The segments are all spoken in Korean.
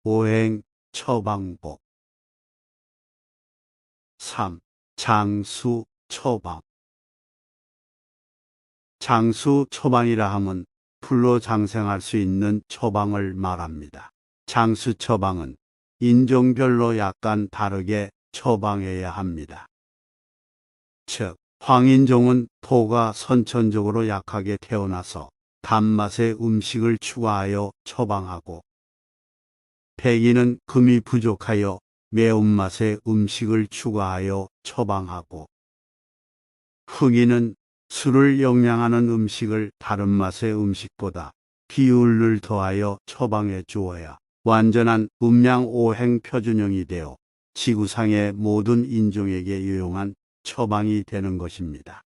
오행 처방법. 3. 장수 처방. 장수 처방이라 함은 풀로 장생할 수 있는 처방을 말합니다. 장수 처방은 인종별로 약간 다르게 처방해야 합니다. 즉, 황인종은 토가 선천적으로 약하게 태어나서 단맛의 음식을 추가하여 처방하고, 백인은 금이 부족하여 매운맛의 음식을 추가하여 처방하고, 흑인은 술을 영양하는 음식을 다른 맛의 음식보다 비율을 더하여 처방해 주어야 완전한 음양오행 표준형이 되어 지구상의 모든 인종에게 유용한 처방이 되는 것입니다.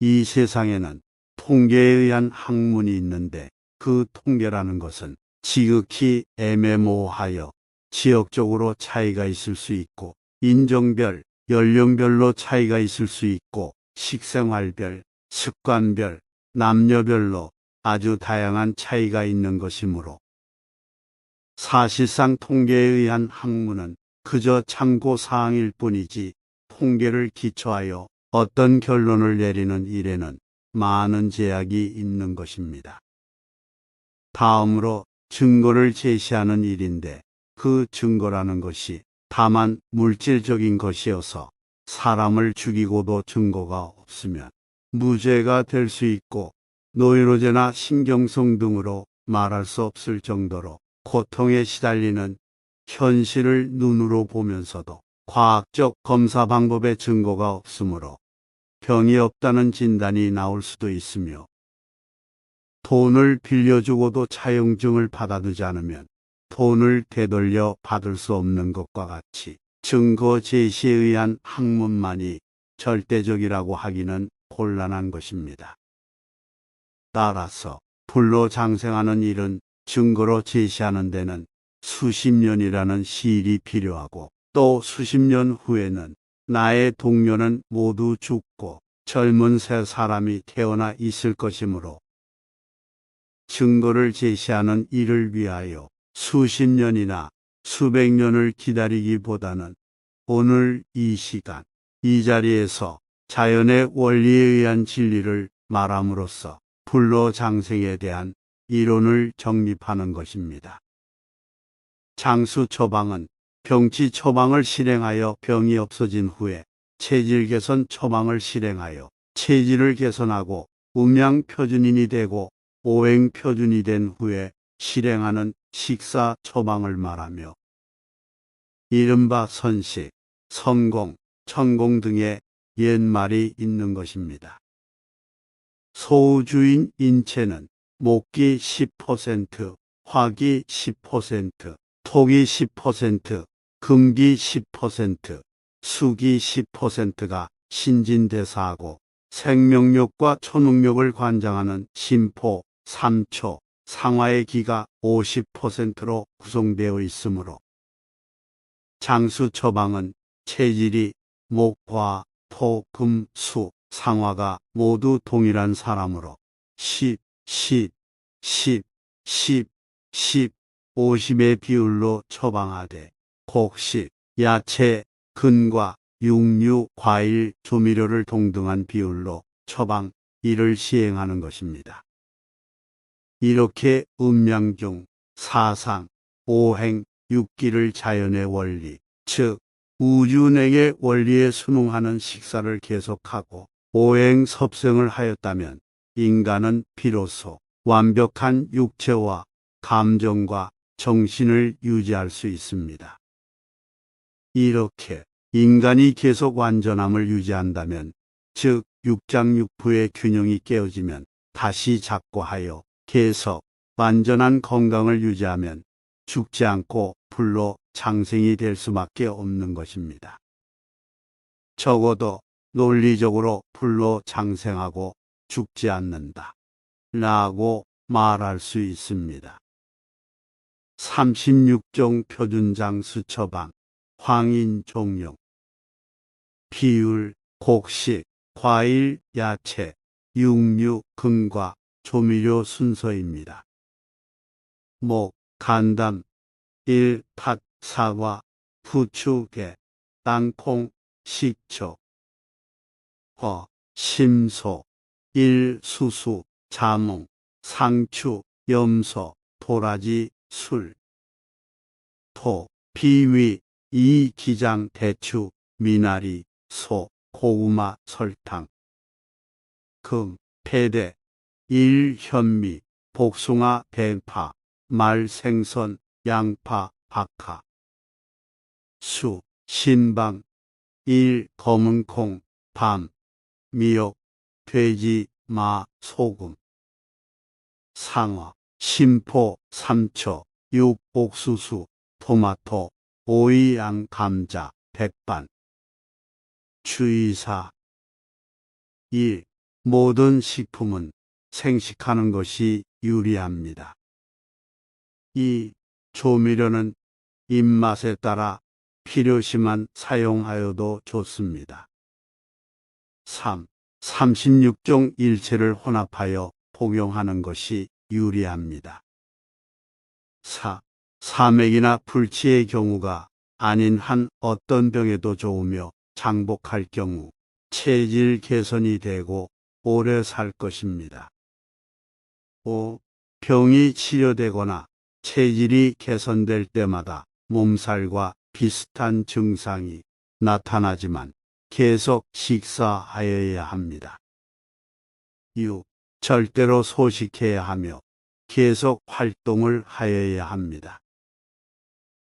이 세상에는 통계에 의한 학문이 있는데, 그 통계라는 것은 지극히 애매모호하여 지역적으로 차이가 있을 수 있고, 인종별, 연령별로 차이가 있을 수 있고, 식생활별, 습관별, 남녀별로 아주 다양한 차이가 있는 것이므로, 사실상 통계에 의한 학문은 그저 참고사항일 뿐이지 통계를 기초하여 어떤 결론을 내리는 일에는 많은 제약이 있는 것입니다. 다음으로 증거를 제시하는 일인데, 그 증거라는 것이 다만 물질적인 것이어서 사람을 죽이고도 증거가 없으면 무죄가 될 수 있고, 노이로제나 신경성 등으로 말할 수 없을 정도로 고통에 시달리는 현실을 눈으로 보면서도 과학적 검사 방법의 증거가 없으므로 병이 없다는 진단이 나올 수도 있으며, 돈을 빌려주고도 차용증을 받아두지 않으면 돈을 되돌려 받을 수 없는 것과 같이 증거 제시에 의한 학문만이 절대적이라고 하기는 곤란한 것입니다. 따라서 불로 장생하는 일은 증거로 제시하는 데는 수십 년이라는 시일이 필요하고, 또 수십 년 후에는 나의 동료는 모두 죽고 젊은 새 사람이 태어나 있을 것이므로, 증거를 제시하는 일을 위하여 수십 년이나 수백 년을 기다리기보다는 오늘 이 시간, 이 자리에서 자연의 원리에 의한 진리를 말함으로써 불로 장생에 대한 이론을 정립하는 것입니다. 장수 처방은 병치 처방을 실행하여 병이 없어진 후에 체질 개선 처방을 실행하여 체질을 개선하고 음양 표준인이 되고 오행 표준이 된 후에 실행하는 식사 처방을 말하며, 이른바 선식, 선공, 천공 등의 옛말이 있는 것입니다. 소우주인 인체는 목기 10%, 화기 10%, 토기 10%, 금기 10%, 수기 10%가 신진대사하고, 생명력과 초능력을 관장하는 심포, 삼초, 상화의 기가 50%로 구성되어 있으므로, 장수 처방은 체질이 목, 화, 토, 금, 수, 상화가 모두 동일한 사람으로 10, 10, 10, 10, 10, 50의 비율로 처방하되, 곡식, 야채, 근과 육류, 과일, 조미료를 동등한 비율로 처방, 이를 시행하는 것입니다. 이렇게 음양 중 사상, 오행, 육기를 자연의 원리, 즉 우주냉의 원리에 순응하는 식사를 계속하고 오행 섭생을 하였다면, 인간은 비로소 완벽한 육체와 감정과 정신을 유지할 수 있습니다. 이렇게 인간이 계속 완전함을 유지한다면, 즉 육장육부의 균형이 깨어지면 다시 작고하여 계속 완전한 건강을 유지하면 죽지 않고 불로 장생이 될 수밖에 없는 것입니다. 적어도 논리적으로 불로 장생하고 죽지 않는다 라고 말할 수 있습니다. 36종 표준장수 처방, 황인 종용. 비율, 곡식, 과일, 야채, 육류, 근과 조미료 순서입니다. 목, 간담, 1. 팥, 사과, 부추, 게, 땅콩, 식초. 심소. 1. 수수, 자몽, 상추, 염소, 도라지, 술. 비위. 2. 기장, 대추, 미나리, 소, 고구마, 설탕. 패대. 1. 현미, 복숭아, 대파, 말, 생선, 양파, 박하. 신방. 1. 검은콩, 밤, 미역, 돼지, 마, 소금. 상어. 심포, 삼초, 6. 옥수수, 토마토, 오이, 양, 감자, 백반. 주의사. 1. 모든 식품은 생식하는 것이 유리합니다. 2. 조미료는 입맛에 따라 필요시만 사용하여도 좋습니다. 3. 36종 일체를 혼합하여 복용하는 것이 유리합니다. 4. 사맥이나 불치의 경우가 아닌 한 어떤 병에도 좋으며 장복할 경우 체질 개선이 되고 오래 살 것입니다. 5. 병이 치료되거나 체질이 개선될 때마다 몸살과 비슷한 증상이 나타나지만 계속 식사하여야 합니다. 6. 절대로 소식해야 하며 계속 활동을 하여야 합니다.